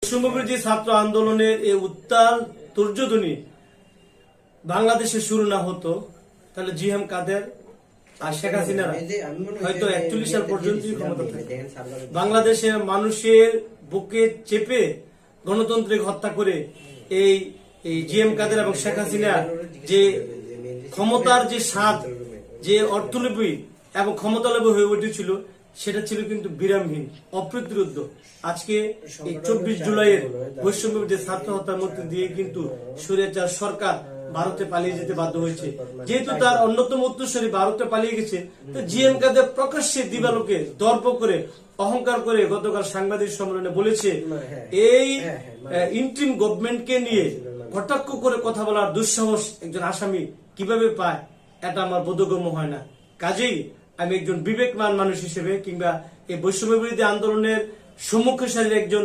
বৈষম্যবিরোধী ছাত্র আন্দোলনের এই উত্তাল তুর্যধ্বনি বাংলাদেশে শুরু না হতো তাহলে জিএম কাদের আর শেখ হাসিনা হয়তো 41 সাল পর্যন্তই ক্ষমতা থাকতো। বাংলাদেশের মানুষের বুকে চেপে গণতন্ত্রকে হত্যা করে এই জিএম কাদের এবং শেখ হাসিনা যে ক্ষমতার যে স্বাদ, যে অর্থলোভী এবং ক্ষমতালোভী হয়ে উঠেছিল, সেটা ছিল কিন্তু বিরামহীন, অপ্রতিরোধ্য। আজকে এই 24 জুলাইয়ের বৈষম্যবিরোধী ছাত্র হত্যার মধ্যে দিয়ে কিন্তু স্বৈরাচার সরকার ভারতে পালিয়ে যেতে বাধ্য হয়েছে। যেহেতু তার অন্যতম উত্তরসূরি ভারতে পালিয়ে গেছে, তো জিএম কাদের প্রকাশ্যে দিবালোকে দর্প করে অহংকার করে গতকাল সাংবাদিক সম্মেলনে বলেছে এই ইন্টারিম গভর্নমেন্টকে নিয়ে কটাক্ষ করে কথা বলার দুঃসাহস একজন আসামি কিভাবে পায়, এটা আমার বোধগম্য হয় না। কাজেই আমি একজন বিবেকমান মানুষ হিসেবে কিংবা এই বৈষম্য বিরোধী আন্দোলনের সম্মুখীন একজন